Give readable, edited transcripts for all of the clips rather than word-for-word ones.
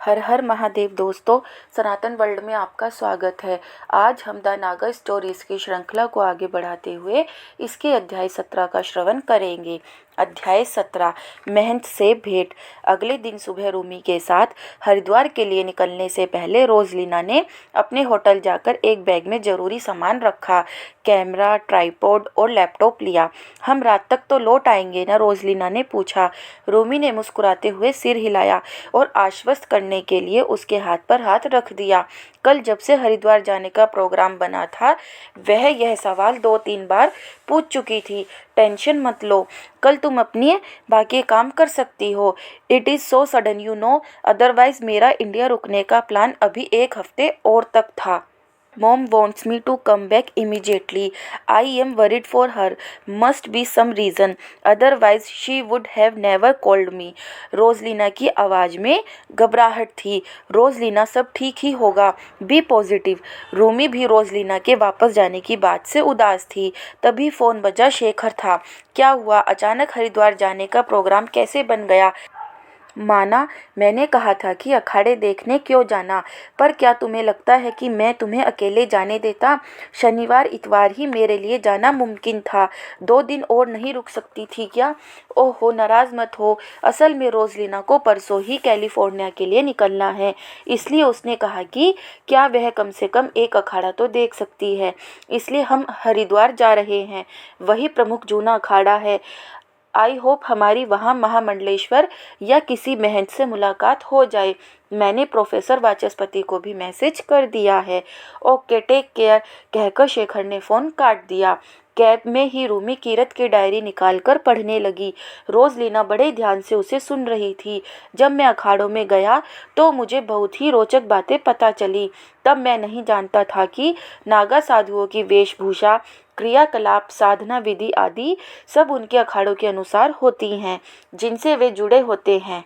हर हर महादेव दोस्तों, सनातन वर्ल्ड में आपका स्वागत है। आज हम द नागा स्टोरीज की श्रृंखला को आगे बढ़ाते हुए इसके अध्याय 17 का श्रवण करेंगे। अध्याय 17 महंत से भेंट। अगले दिन सुबह रूमी के साथ हरिद्वार के लिए निकलने से पहले रोजलिना ने अपने होटल जाकर एक बैग में ज़रूरी सामान रखा। कैमरा, ट्राइपॉड और लैपटॉप लिया। हम रात तक तो लौट आएंगे ना, रोजलिना ने पूछा। रूमी ने मुस्कुराते हुए सिर हिलाया और आश्वस्त करने के लिए उसके हाथ पर हाथ रख दिया। कल जब से हरिद्वार जाने का प्रोग्राम बना था, वह यह सवाल 2-3 बार पूछ चुकी थी। टेंशन मत लो, कल तुम अपनी बाकी काम कर सकती हो। It is so sudden you know, otherwise मेरा इंडिया रुकने का प्लान अभी 1 हफ्ते और तक था। Mom wants me to come back immediately. I am worried for her. Must be some reason. Otherwise she would have never called me. रोजलिना की आवाज़ में घबराहट थी। रोजलिना, सब ठीक ही होगा। B positive. रूमी भी रोजलिना के वापस जाने की बात से उदास थी। तभी फ़ोन बजा। शेखर था। क्या हुआ? अचानक हरिद्वार जाने का प्रोग्राम कैसे बन गया? माना, मैंने कहा था कि अखाड़े देखने क्यों जाना, पर क्या तुम्हें लगता है कि मैं तुम्हें अकेले जाने देता? शनिवार इतवार ही मेरे लिए जाना मुमकिन था। 2 दिन और नहीं रुक सकती थी क्या? ओहो, नाराज़ मत हो। असल में रोजलिना को परसों ही कैलिफोर्निया के लिए निकलना है, इसलिए उसने कहा कि क्या वह कम से कम एक अखाड़ा तो देख सकती है। इसलिए हम हरिद्वार जा रहे हैं। वही प्रमुख जूना अखाड़ा है। आई होप हमारी वहाँ महामंडलेश्वर या किसी महंत से मुलाकात हो जाए। मैंने प्रोफेसर वाचस्पति को भी मैसेज कर दिया है। ओके, टेक केयर, कहकर शेखर ने फ़ोन काट दिया। कैब में ही रूमी कीरत की डायरी निकालकर पढ़ने लगी। रोजलिना बड़े ध्यान से उसे सुन रही थी। जब मैं अखाड़ों में गया तो मुझे बहुत ही रोचक बातें पता चली। तब मैं नहीं जानता था कि नागा साधुओं की वेशभूषा, क्रियाकलाप, साधना विधि आदि सब उनके अखाड़ों के अनुसार होती हैं, जिनसे वे जुड़े होते हैं।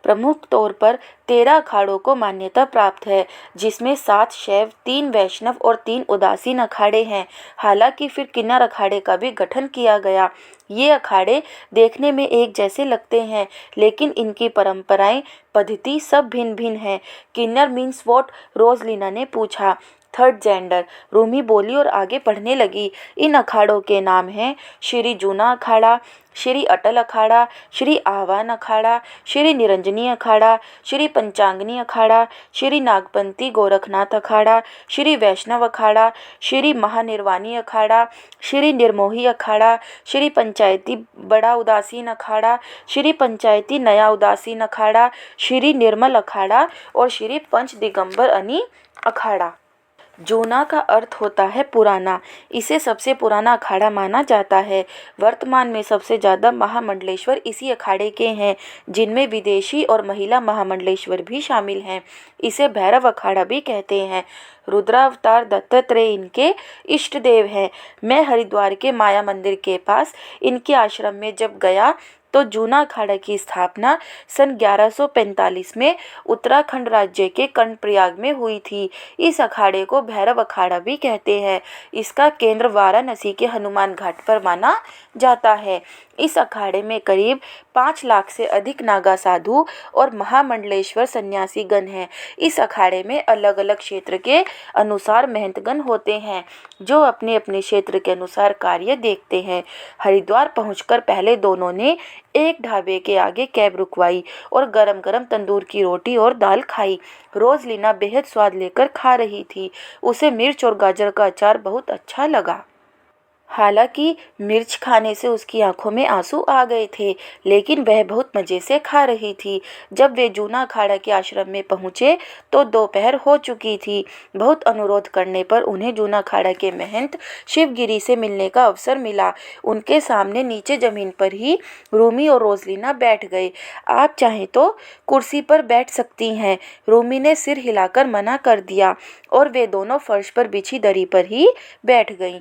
प्रमुख तौर पर 13 अखाड़ों को मान्यता प्राप्त है, जिसमें 7 शैव, 3 वैष्णव और 3 उदासीन अखाड़े हैं। हालांकि फिर किन्नर अखाड़े का भी गठन किया गया। ये अखाड़े देखने में एक जैसे लगते हैं, लेकिन इनकी परंपराएं, पद्धति सब भिन्न भिन्न है। किन्नर मीन्स वॉट? रोजलिना ने पूछा। थर्ड जेंडर, रूमी बोली और आगे पढ़ने लगी। इन अखाड़ों के नाम हैं श्री जूना अखाड़ा, श्री अटल अखाड़ा, श्री आह्वान अखाड़ा, श्री निरंजनी अखाड़ा, श्री पंचांगनी अखाड़ा, श्री नागपंथी गोरखनाथ अखाड़ा, श्री वैष्णव अखाड़ा, श्री महानिर्वाणी अखाड़ा, श्री निर्मोही अखाड़ा, श्री पंचायती बड़ा उदासीन अखाड़ा, श्री पंचायती नया उदासीन अखाड़ा, श्री निर्मल अखाड़ा और श्री पंच दिगंबर अनी अखाड़ा। जूना का अर्थ होता है पुराना। इसे सबसे पुराना अखाड़ा माना जाता है। वर्तमान में सबसे ज़्यादा महामंडलेश्वर इसी अखाड़े के हैं, जिनमें विदेशी और महिला महामंडलेश्वर भी शामिल हैं। इसे भैरव अखाड़ा भी कहते हैं। रुद्रावतार दत्तात्रेय इनके इष्ट देव हैं। मैं हरिद्वार के माया मंदिर के पास इनके आश्रम में जब गया तो जूना अखाड़ा की स्थापना सन 1145 में उत्तराखंड राज्य के कर्णप्रयाग में हुई थी। इस अखाड़े को भैरव अखाड़ा भी कहते हैं। इसका केंद्र वाराणसी के हनुमान घाट पर माना जाता है। इस अखाड़े में करीब 5 लाख से अधिक नागा साधु और महामंडलेश्वर सन्यासी गण हैं। इस अखाड़े में अलग अलग क्षेत्र के अनुसार महंतगण होते हैं, जो अपने अपने क्षेत्र के अनुसार कार्य देखते हैं। हरिद्वार पहुंचकर पहले दोनों ने एक ढाबे के आगे कैब रुकवाई और गरम गरम तंदूर की रोटी और दाल खाई। रोजलिना बेहद स्वाद लेकर खा रही थी। उसे मिर्च और गाजर का अचार बहुत अच्छा लगा। हालांकि मिर्च खाने से उसकी आंखों में आंसू आ गए थे, लेकिन वह बहुत मज़े से खा रही थी। जब वे जूना अखाड़ा के आश्रम में पहुँचे तो दोपहर हो चुकी थी। बहुत अनुरोध करने पर उन्हें जूना अखाड़ा के महंत शिवगिरी से मिलने का अवसर मिला। उनके सामने नीचे ज़मीन पर ही रूमी और रोजलिना बैठ गए। आप चाहें तो कुर्सी पर बैठ सकती हैं, रूमी ने सिर हिलाकर मना कर दिया और वे दोनों फर्श पर बिछी दरी पर ही बैठ गईं।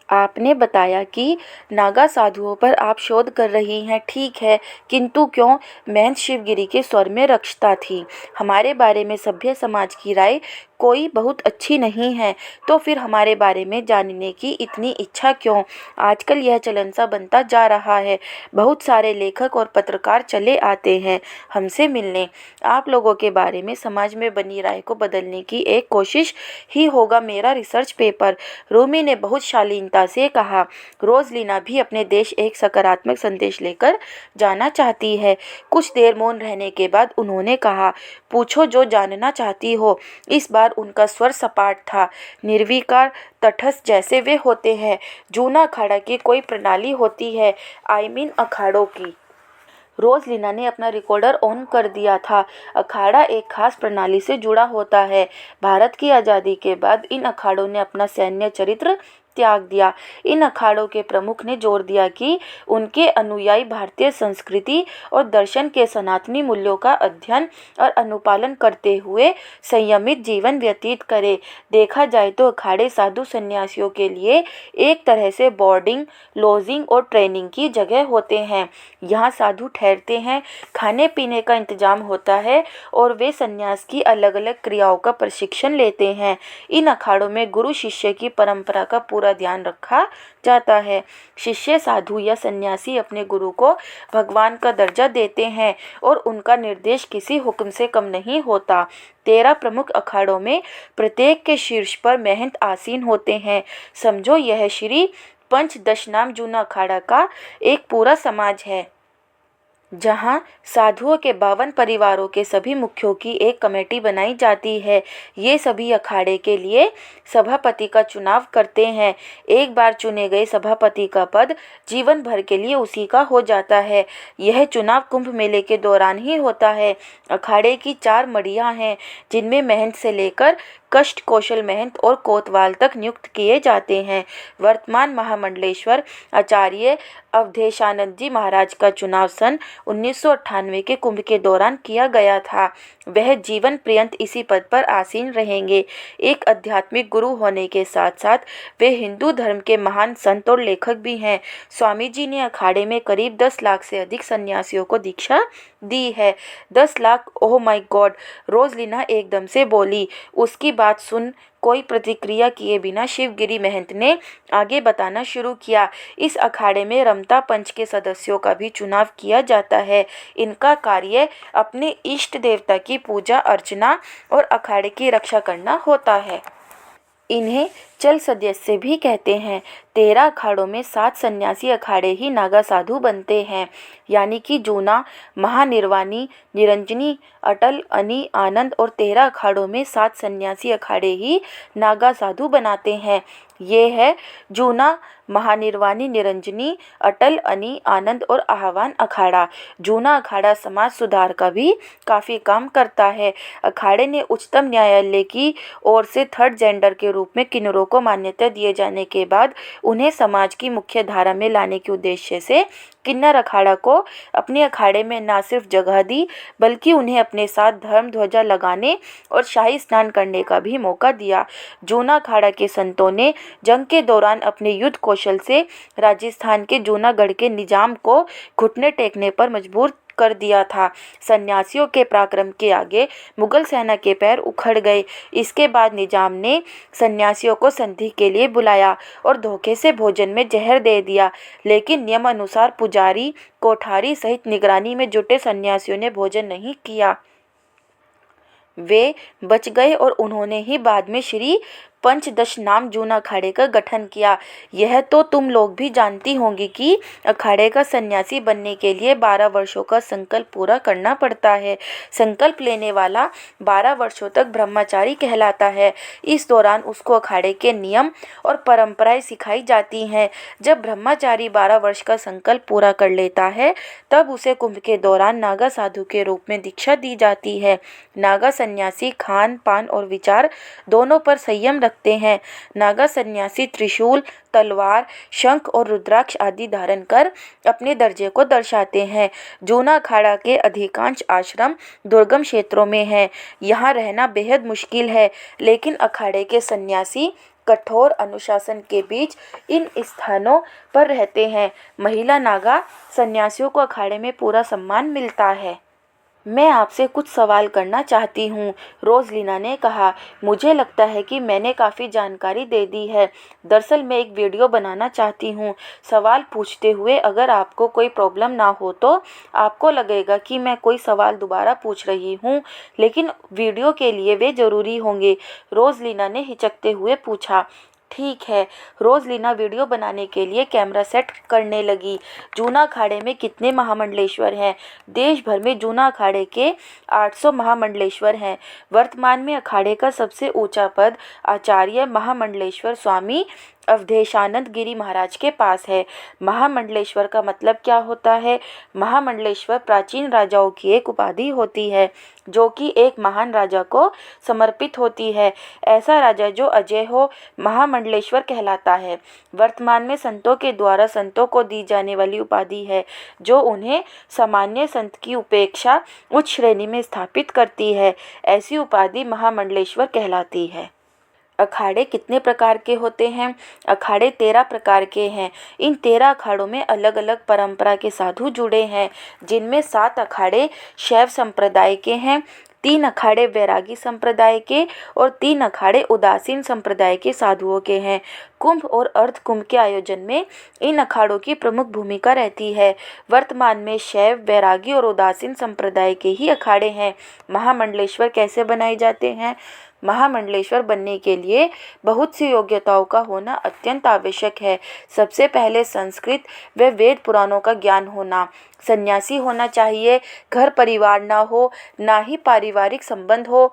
आपने बताया कि नागा साधुओं पर आप शोध कर रही हैं, ठीक है, किंतु क्यों? महंत शिवगिरी के स्वर में रक्षता थी। हमारे बारे में सभ्य समाज की राय कोई बहुत अच्छी नहीं है, तो फिर हमारे बारे में जानने की इतनी इच्छा क्यों? आजकल यह चलन सा बनता जा रहा है। बहुत सारे लेखक और पत्रकार चले आते हैं हमसे मिलने। आप लोगों के बारे में समाज में बनी राय को बदलने की एक कोशिश ही होगा मेरा रिसर्च पेपर। रूमी ने बहुत शालीनता से कहा। रोजलिना भी अपने देश एक सकारात्मक संदेश लेकर जाना चाहती है। कुछ देर मौन रहने के बाद उन्होंने कहा, पूछो जो जानना चाहती हो। इस बार उनका स्वर सपाट था, निर्विकार, तटस्थ जैसे वे होते हैं। जूना अखाड़ा की कोई प्रणाली होती है, आई मीन अखाड़ों की। रोजलिना ने अपना रिकॉर्डर ऑन कर दिया था। अखाड़ा एक खास प्रणाली से जुड़ा होता है। भारत की आज़ादी के बाद इन अखाड़ों ने अपना सैन्य चरित्र त्याग दिया। इन अखाड़ों के प्रमुख ने जोर दिया कि उनके अनुयायी भारतीय संस्कृति और दर्शन के सनातनी मूल्यों का अध्ययन और अनुपालन करते हुए संयमित जीवन व्यतीत करें। देखा जाए तो अखाड़े साधु सन्यासियों के लिए एक तरह से बोर्डिंग, लॉजिंग और ट्रेनिंग की जगह होते हैं। यहाँ साधु ठहरते हैं, खाने पीने का इंतजाम होता है और वे संन्यास की अलग अलग क्रियाओं का प्रशिक्षण लेते हैं। इन अखाड़ों में गुरु शिष्य की परंपरा का पूरा ध्यान रखा जाता है। शिष्य साधु या सन्यासी अपने गुरु को भगवान का दर्जा देते हैं और उनका निर्देश किसी हुक्म से कम नहीं होता। 13 प्रमुख अखाड़ों में प्रत्येक के शीर्ष पर महंत आसीन होते हैं। समझो यह श्री पंचदशनाम जूना अखाड़ा का एक पूरा समाज है, जहां साधुओं के 52 परिवारों के सभी मुखियों की एक कमेटी बनाई जाती है। ये सभी अखाड़े के लिए सभापति का चुनाव करते हैं। एक बार चुने गए सभापति का पद जीवन भर के लिए उसी का हो जाता है। यह चुनाव कुंभ मेले के दौरान ही होता है। अखाड़े की 4 मड़ियाँ हैं, जिनमें महंत से लेकर कष्ट कौशल महंत और कोतवाल तक नियुक्त किए जाते हैं। वर्तमान महामंडलेश्वर आचार्य अवधेशानंद जी महाराज का चुनाव सन 1998 के कुंभ के दौरान किया गया था। वह जीवन पर्यंत इसी पद पर आसीन रहेंगे। एक आध्यात्मिक गुरु होने के साथ साथ वे हिंदू धर्म के महान संत और लेखक भी हैं। स्वामी जी ने अखाड़े में करीब 10 लाख से अधिक सन्यासियों को दीक्षा दी है। 10 लाख, ओह माय गॉड, रोजलिना एकदम से बोली। उसकी बात सुन कोई प्रतिक्रिया किए बिना शिवगिरी महंत ने आगे बताना शुरू किया। इस अखाड़े में रमता पंच के सदस्यों का भी चुनाव किया जाता है। इनका कार्य अपने इष्ट देवता की पूजा अर्चना और अखाड़े की रक्षा करना होता है। इन्हें चल सदस्य भी कहते हैं। 13 अखाड़ों में 7 सन्यासी अखाड़े ही नागा साधु बनते हैं, यानी कि जूना, महानिर्वाणी, निरंजनी, अटल, अनी, आनंद और 13 अखाड़ों में 7 सन्यासी अखाड़े ही नागा साधु बनाते हैं। ये है जूना, महानिर्वाणी, निरंजनी, अटल, अनी, आनंद और आह्वान अखाड़ा। जूना अखाड़ा समाज सुधार का भी काफ़ी काम करता है। अखाड़े ने उच्चतम न्यायालय की ओर से थर्ड जेंडर के रूप में किन्नरों को मान्यता दिए जाने के बाद उन्हें समाज की मुख्य धारा में लाने के उद्देश्य से किन्नर अखाड़ा को अपने अखाड़े में न सिर्फ जगह दी, बल्कि उन्हें अपने साथ धर्म ध्वजा लगाने और शाही स्नान करने का भी मौका दिया। जूना अखाड़ा के संतों ने जंग के दौरान अपने युद्ध कौशल से राजस्थान के जूनागढ़ के निजाम को घुटने टेकने पर मजबूर कर दिया था। सन्यासियों के पराक्रम के आगे मुगल सेना के पैर उखड़ गए। इसके बाद निजाम ने सन्यासियों को संधि के लिए बुलाया और धोखे से भोजन में जहर दे दिया, लेकिन नियम अनुसार पुजारी, कोठारी सहित निगरानी में जुटे सन्यासियों ने भोजन नहीं किया। वे बच गए और उन्होंने ही बाद में श्री पंचदशनाम जूना अखाड़े का गठन किया। यह तो तुम लोग भी जानती होंगी कि अखाड़े का सन्यासी बनने के लिए 12 वर्षों का संकल्प पूरा करना पड़ता है। संकल्प लेने वाला 12 वर्षों तक ब्रह्मचारी कहलाता है। इस दौरान उसको अखाड़े के नियम और परंपराएं सिखाई जाती हैं। जब ब्रह्मचारी 12 वर्ष का संकल्प पूरा कर लेता है, तब उसे कुंभ के दौरान नागा साधु के रूप में दीक्षा दी जाती है। नागा सन्यासी खान पान और विचार दोनों पर संयम रखते हैं। नागा सन्यासी त्रिशूल, तलवार, शंख और रुद्राक्ष आदि धारण कर अपने दर्जे को दर्शाते हैं। जूना अखाड़ा के अधिकांश आश्रम दुर्गम क्षेत्रों में हैं। यहाँ रहना बेहद मुश्किल है, लेकिन अखाड़े के सन्यासी कठोर अनुशासन के बीच इन स्थानों पर रहते हैं। महिला नागा सन्यासियों को अखाड़े में पूरा सम्मान मिलता है। मैं आपसे कुछ सवाल करना चाहती हूँ, रोज़लिना ने कहा। मुझे लगता है कि मैंने काफ़ी जानकारी दे दी है। दरअसल मैं एक वीडियो बनाना चाहती हूँ। सवाल पूछते हुए अगर आपको कोई प्रॉब्लम ना हो तो आपको लगेगा कि मैं कोई सवाल दोबारा पूछ रही हूँ, लेकिन वीडियो के लिए वे ज़रूरी होंगे। रोज़लिना ने हिचकते हुए पूछा। ठीक है। रोज़लिना वीडियो बनाने के लिए कैमरा सेट करने लगी। जूना अखाड़े में कितने महामंडलेश्वर हैं? देश भर में जूना अखाड़े के 800 महामंडलेश्वर हैं। वर्तमान में अखाड़े का सबसे ऊंचा पद आचार्य महामंडलेश्वर स्वामी अवधेशानंद गिरी महाराज के पास है। महामंडलेश्वर का मतलब क्या होता है? महामंडलेश्वर प्राचीन राजाओं की एक उपाधि होती है जो कि एक महान राजा को समर्पित होती है। ऐसा राजा जो अजय हो महामंडलेश्वर कहलाता है। वर्तमान में संतों के द्वारा संतों को दी जाने वाली उपाधि है जो उन्हें सामान्य संत की उपेक्षा उच्च श्रेणी में स्थापित करती है। ऐसी उपाधि महामंडलेश्वर कहलाती है। अखाड़े कितने प्रकार के होते हैं? अखाड़े 13 प्रकार के हैं। इन 13 अखाड़ों में अलग अलग परंपरा के साधु जुड़े हैं, जिनमें 7 अखाड़े शैव संप्रदाय के हैं, 3 अखाड़े वैरागी संप्रदाय के और 3 अखाड़े उदासीन संप्रदाय के साधुओं के हैं। कुंभ और अर्ध कुंभ के आयोजन में इन अखाड़ों की प्रमुख भूमिका रहती है। वर्तमान में शैव, वैरागी और उदासीन संप्रदाय के ही अखाड़े हैं। महामंडलेश्वर कैसे बनाए जाते हैं? महामंडलेश्वर बनने के लिए बहुत सी योग्यताओं का होना अत्यंत आवश्यक है। सबसे पहले संस्कृत व वेद पुराणों का ज्ञान होना, सन्यासी होना चाहिए, घर परिवार ना हो, ना ही पारिवारिक संबंध हो,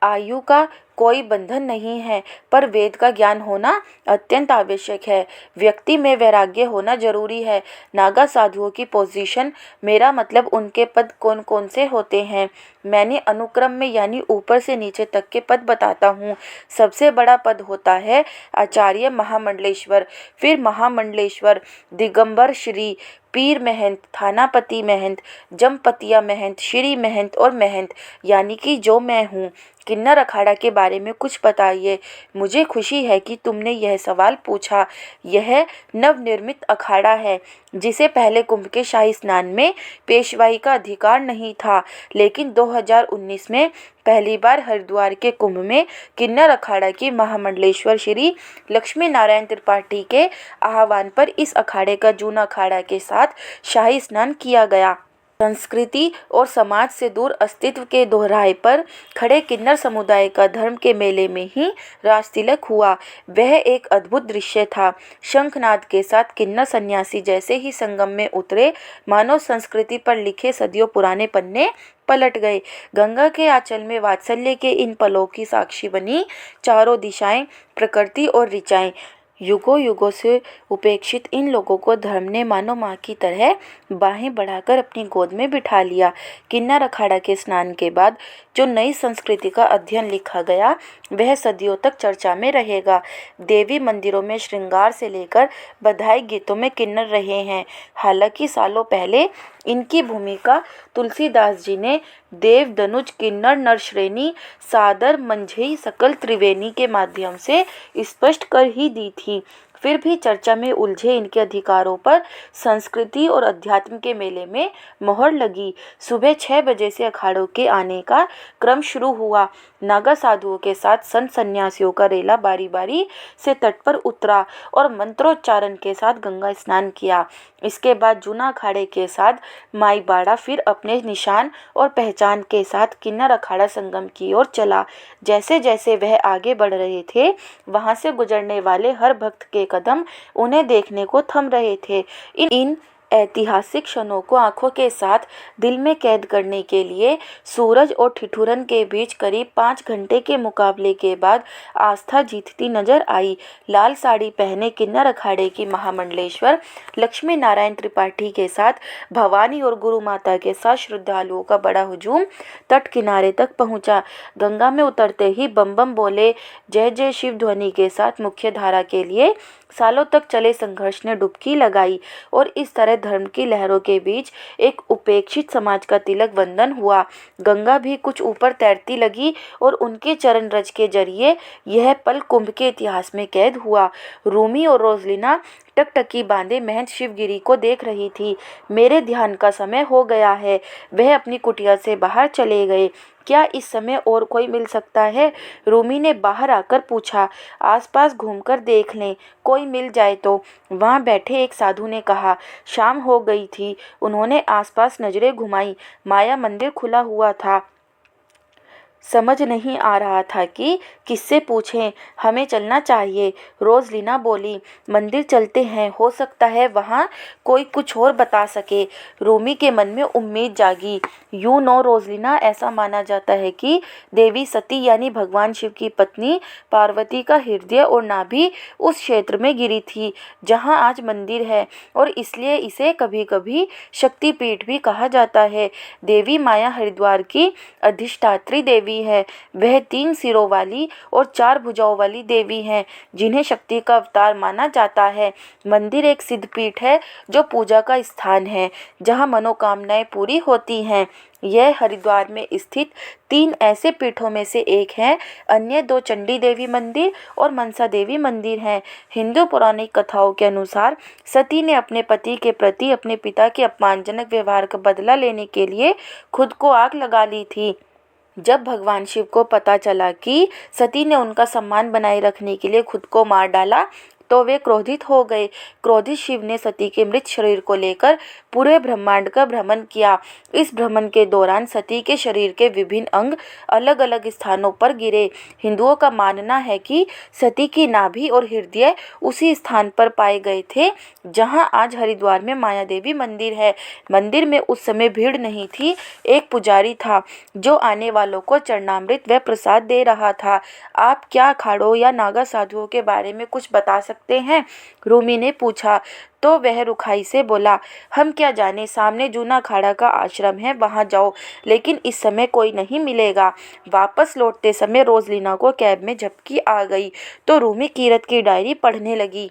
आयु का कोई बंधन नहीं है, पर वेद का ज्ञान होना अत्यंत आवश्यक है। व्यक्ति में वैराग्य होना जरूरी है। नागा साधुओं की पोजीशन, मेरा मतलब उनके पद कौन कौन से होते हैं। मैंने अनुक्रम में यानी ऊपर से नीचे तक के पद बताता हूँ। सबसे बड़ा पद होता है आचार्य महामंडलेश्वर, फिर महामंडलेश्वर, दिगंबर श्री, पीर महंत, थानापति महंत, जमपतिया महंत, श्री महंत और महंत, यानी कि जो मैं हूँ। किन्नर अखाड़ा के बारे में कुछ बताइए। मुझे खुशी है कि तुमने यह सवाल पूछा। यह नवनिर्मित अखाड़ा है जिसे पहले कुंभ के शाही स्नान में पेशवाई का अधिकार नहीं था, लेकिन 2019 में पहली बार हरिद्वार के कुंभ में किन्नर अखाड़ा की महामंडलेश्वर श्री लक्ष्मी नारायण त्रिपाठी के आह्वान पर इस अखाड़े का जूना अखाड़ा के साथ शाही स्नान किया गया। संस्कृति और समाज से दूर अस्तित्व के दोहराए पर खड़े किन्नर समुदाय का धर्म के मेले में ही राज तिलक हुआ। वह एक अद्भुत दृश्य था। शंखनाद के साथ किन्नर सन्यासी जैसे ही संगम में उतरे, मानव संस्कृति पर लिखे सदियों पुराने पन्ने पलट गए। गंगा के आंचल में वात्सल्य के इन पलों की साक्षी बनी चारों दिशाएं, प्रकृति और ऋचाएं। युगों युगों से उपेक्षित इन लोगों को धर्म ने मानो माँ की तरह बाहें बढ़ाकर अपनी गोद में बिठा लिया। किन्नर अखाड़ा के स्नान के बाद जो नई संस्कृति का अध्ययन लिखा गया वह सदियों तक चर्चा में रहेगा। देवी मंदिरों में श्रृंगार से लेकर बधाई गीतों में किन्नर रहे हैं। हालांकि सालों पहले इनकी भूमिका तुलसीदास जी ने देव धनुज किन्नर नरश्रेणी सादर मंझई सकल त्रिवेणी के माध्यम से स्पष्ट कर ही दी थी। फिर भी चर्चा में उलझे इनके अधिकारों पर संस्कृति और अध्यात्म के मेले में मोहर लगी। सुबह 6 बजे से अखाड़ों के आने का क्रम शुरू हुआ। नागा साधुओं के साथ संत सन्यासियों का रेला बारी बारी से तट पर उतरा और मंत्रोच्चारण के साथ गंगा स्नान किया। इसके बाद जूना अखाड़े के साथ माई बाड़ा फिर अपने निशान और पहचान के साथ किन्नर अखाड़ा संगम की ओर चला। जैसे जैसे वह आगे बढ़ रहे थे, वहां से गुजरने वाले हर भक्त के कदम उन्हें देखने को थम रहे थे। इन ऐतिहासिक क्षणों को आंखों के साथ दिल में कैद करने के लिए सूरज और ठिठुरन के बीच करीब 5 घंटे के मुकाबले के बाद आस्था जीतती नजर आई। लाल साड़ी पहने किन्नर अखाड़े की महामंडलेश्वर लक्ष्मी नारायण त्रिपाठी के साथ भवानी और गुरु माता के साथ श्रद्धालुओं का बड़ा हुजूम तट किनारे तक पहुंचा। गंगा में उतरते ही बम बम बोले जय जय शिव ध्वनि के साथ मुख्य धारा के लिए सालों तक चले संघर्ष ने डुबकी लगाई और इस तरह धर्म की लहरों के बीच एक उपेक्षित समाज का तिलक वंदन हुआ। गंगा भी कुछ ऊपर तैरती लगी और उनके चरण रज के जरिए यह पल कुंभ के इतिहास में कैद हुआ। रूमी और रोज़लिना टकटकी बांधे महंत शिवगिरी को देख रही थी। मेरे ध्यान का समय हो गया है। वह अपनी कुटिया से बाहर चले गए। क्या इस समय और कोई मिल सकता है? रूमी ने बाहर आकर पूछा। आसपास घूमकर देख लें, कोई मिल जाए तो। वहाँ बैठे एक साधु ने कहा। शाम हो गई थी। उन्होंने आसपास नजरें घुमाई। माया मंदिर खुला हुआ था। समझ नहीं आ रहा था कि किससे पूछें। हमें चलना चाहिए, रोजलीना बोली। मंदिर चलते हैं, हो सकता है वहाँ कोई कुछ और बता सके। रूमी के मन में उम्मीद जागी। यूं नो रोजलीना, ऐसा माना जाता है कि देवी सती यानी भगवान शिव की पत्नी पार्वती का हृदय और नाभि उस क्षेत्र में गिरी थी जहाँ आज मंदिर है, और इसलिए इसे कभी कभी शक्तिपीठ भी कहा जाता है। देवी माया हरिद्वार की अधिष्ठात्री देवी है। वह 3 सिरों वाली और 4 भुजाओं वाली देवी हैं, जिन्हें शक्ति का अवतार माना जाता है। मंदिर एक सिद्धपीठ है जो पूजा का स्थान है, जहाँ मनोकामनाएं पूरी होती हैं। यह हरिद्वार में स्थित 3 ऐसे पीठों में से एक है। अन्य 2 चंडी देवी मंदिर और मनसा देवी मंदिर हैं। हिंदू पौराणिक कथाओं के अनुसार सती ने अपने पति के प्रति अपने पिता के अपमानजनक व्यवहार का बदला लेने के लिए खुद को आग लगा ली थी। जब भगवान शिव को पता चला कि सती ने उनका सम्मान बनाए रखने के लिए खुद को मार डाला, तो वे क्रोधित हो गए। क्रोधित शिव ने सती के मृत शरीर को लेकर पूरे ब्रह्मांड का भ्रमण किया। इस भ्रमण के दौरान सती के शरीर के विभिन्न अंग अलग अलग स्थानों पर गिरे। हिंदुओं का मानना है कि सती की नाभि और हृदय उसी स्थान पर पाए गए थे जहां आज हरिद्वार में माया देवी मंदिर है। मंदिर में उस समय भीड़ नहीं थी। एक पुजारी था जो आने वालों को चरणामृत व प्रसाद दे रहा था। आप क्या अखाड़ों या नागा साधुओं के बारे में कुछ बता सकते हैं? रूमी ने पूछा। तो वह रुखाई से बोला, हम क्या जाने, सामने जूना अखाड़ा का आश्रम है, वहां जाओ, लेकिन इस समय कोई नहीं मिलेगा। वापस लौटते समय रोजलीना को कैब में झपकी आ गई तो रूमी कीरत की डायरी पढ़ने लगी।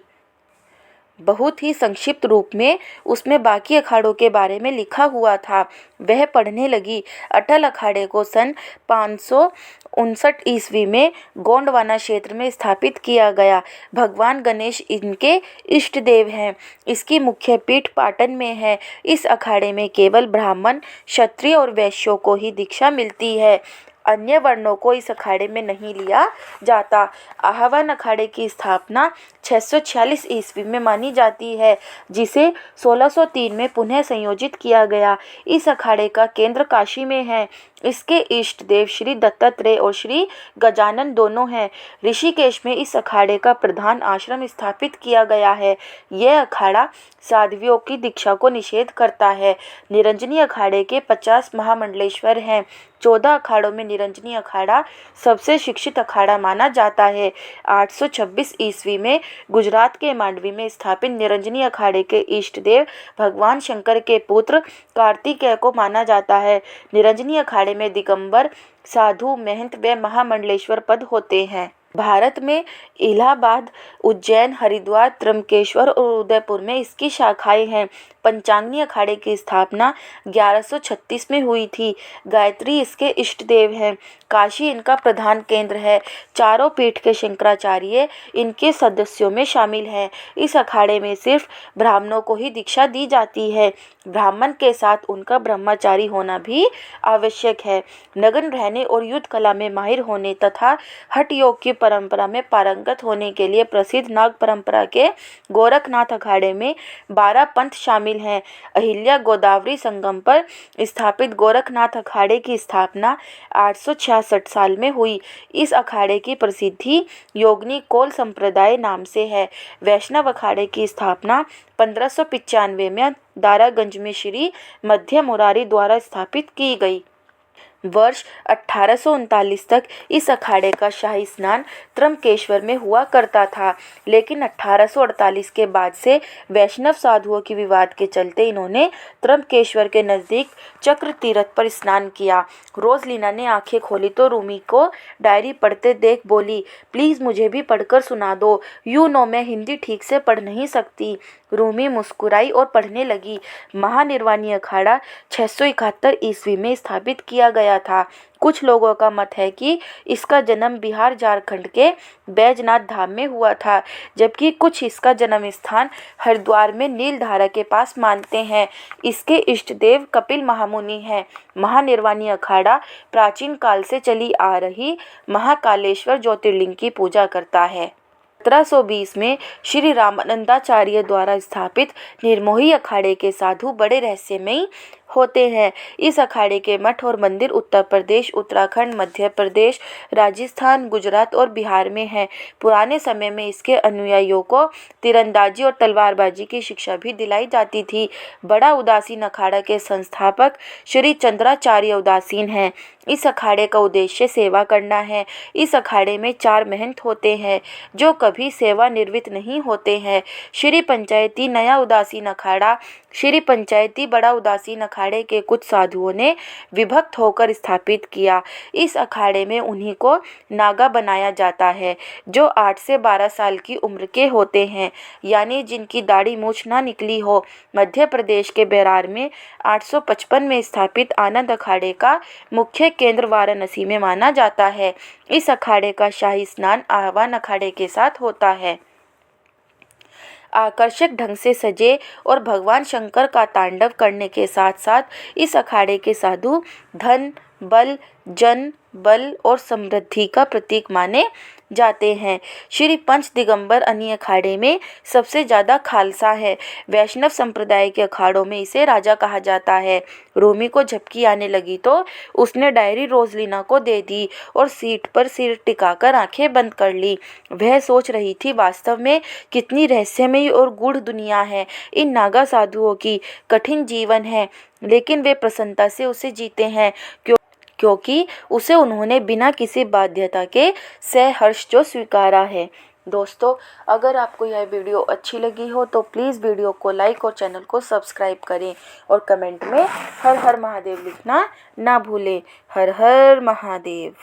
बहुत ही संक्षिप्त रूप में उसमें बाकी अखाड़ों के बारे में लिखा हुआ था। वह पढ़ने लगी। अटल अखाड़े को सन 559 ईस्वी में गोंडवाना क्षेत्र में स्थापित किया गया। भगवान गणेश इनके इष्ट देव हैं। इसकी मुख्य पीठ पाटन में है। इस अखाड़े में केवल ब्राह्मण, क्षत्रिय और वैश्यों को ही दीक्षा मिलती है। अन्य वर्णों को इस अखाड़े में नहीं लिया जाता। आह्वान अखाड़े की स्थापना 646 ईस्वी में मानी जाती है, जिसे 1603 में पुनः संयोजित किया गया। इस अखाड़े का केंद्र काशी में है। इसके इष्ट देव श्री दत्तात्रेय और श्री गजानन दोनों हैं। ऋषिकेश में इस अखाड़े का प्रधान आश्रम स्थापित किया गया है। यह अखाड़ा साध्वियों की दीक्षा को निषेध करता है। निरंजनी अखाड़े के 50 महामंडलेश्वर हैं। 14 अखाड़ों में निरंजनी अखाड़ा सबसे शिक्षित अखाड़ा माना जाता है। 826 ईस्वी में गुजरात के मांडवी में स्थापित निरंजनी अखाड़े के इष्ट देव भगवान शंकर के पुत्र कार्तिकेय को माना जाता है। निरंजनी अखाड़े में दिगंबर, साधु, महंत व महामंडलेश्वर पद होते हैं। भारत में इलाहाबाद, उज्जैन, हरिद्वार, त्र्यंबकेश्वर और उदयपुर में इसकी शाखाएं हैं। पंचांगनी अखाड़े की स्थापना 1136 में हुई थी। गायत्री इसके इष्ट देव हैं। काशी इनका प्रधान केंद्र है। चारों पीठ के शंकराचार्य इनके सदस्यों में शामिल हैं। इस अखाड़े में सिर्फ ब्राह्मणों को ही दीक्षा दी जाती है। ब्राह्मण के साथ उनका ब्रह्मचारी होना भी आवश्यक है। नग्न रहने और युद्ध कला में माहिर होने तथा हठ योग की परंपरा में पारंगत होने के लिए प्रसिद्ध नाग परंपरा के गोरखनाथ अखाड़े में 12 पंथ शामिल हैं। अहिल्या गोदावरी संगम पर स्थापित गोरखनाथ अखाड़े की स्थापना 866 साल में हुई। इस अखाड़े की प्रसिद्धि योगिनी कौल संप्रदाय नाम से है। वैष्णव अखाड़े की स्थापना 1595 में दारागंज में श्री मध्य मुरारी द्वारा स्थापित की गई। वर्ष 1839 तक इस अखाड़े का शाही स्नान त्र्यंबकेश्वर में हुआ करता था, लेकिन 1848 के बाद से वैष्णव साधुओं की विवाद के चलते इन्होंने त्र्यंबकेश्वर के नज़दीक चक्र तीर्थ पर स्नान किया। रोजलीना ने आंखें खोली तो रूमी को डायरी पढ़ते देख बोली, प्लीज़ मुझे भी पढ़कर सुना दो। नो मैं हिंदी ठीक से पढ़ नहीं सकती। रूमी मुस्कुराई और पढ़ने लगी। महानिर्वाणी अखाड़ा 671 ईस्वी में स्थापित किया गया था। कुछ लोगों का मत है कि इसका जन्म बिहार झारखंड के बैजनाथ धाम में हुआ था, जबकि कुछ इसका जन्म स्थान हरिद्वार में नीलधारा के पास मानते हैं। इसके इष्ट देव कपिल महामुनि हैं। महानिर्वाणी अखाड़ा प्राचीन काल से चली आ रही महाकालेश्वर ज्योतिर्लिंग की पूजा करता है। 1720 में श्री रामानंदाचार्य द्वारा स्थापित निर्मोही अखाड़े के साधु बड़े रहस्यमयी होते हैं। इस अखाड़े के मठ और मंदिर उत्तर प्रदेश, उत्तराखंड, मध्य प्रदेश, राजस्थान, गुजरात और बिहार में हैं। पुराने समय में इसके अनुयायियों को तीरंदाजी और तलवारबाजी की शिक्षा भी दिलाई जाती थी। बड़ा उदासीन अखाड़ा के संस्थापक श्री चंद्राचार्य उदासीन हैं। इस अखाड़े का उद्देश्य सेवा करना है। इस अखाड़े में 4 महंत होते हैं जो कभी सेवानिवृत्त नहीं होते हैं। श्री पंचायती नया उदासीन अखाड़ा श्री पंचायती बड़ा उदासीन अखाड़े के कुछ साधुओं ने विभक्त होकर स्थापित किया। इस अखाड़े में उन्हीं को नागा बनाया जाता है जो 8 से 12 साल की उम्र के होते हैं, यानी जिनकी दाढ़ी मूछ ना निकली हो। मध्य प्रदेश के बेरार में 855 में स्थापित आनंद अखाड़े का मुख्य केंद्र वाराणसी में माना जाता है। इस अखाड़े का शाही स्नान आह्वान अखाड़े के साथ होता है। आकर्षक ढंग से सजे और भगवान शंकर का तांडव करने के साथ साथ इस अखाड़े के साधु धन, बल, जन बल और समृद्धि का प्रतीक माने जाते हैं। श्री पंच दिगंबर अन्य अखाड़े में सबसे ज़्यादा खालसा है। वैष्णव संप्रदाय के अखाड़ों में इसे राजा कहा जाता है। रूमी को झपकी आने लगी तो उसने डायरी रोजलीना को दे दी और सीट पर सिर टिकाकर आंखें बंद कर ली। वह सोच रही थी, वास्तव में कितनी रहस्यमयी और गूढ़ दुनिया है। इन नागा साधुओं की कठिन जीवन है, लेकिन वे प्रसन्नता से उसे जीते हैं क्योंकि उसे उन्होंने बिना किसी बाध्यता के सहर्ष जो स्वीकारा है। दोस्तों, अगर आपको यह वीडियो अच्छी लगी हो तो प्लीज़ वीडियो को लाइक और चैनल को सब्सक्राइब करें और कमेंट में हर हर महादेव लिखना ना भूलें। हर हर महादेव।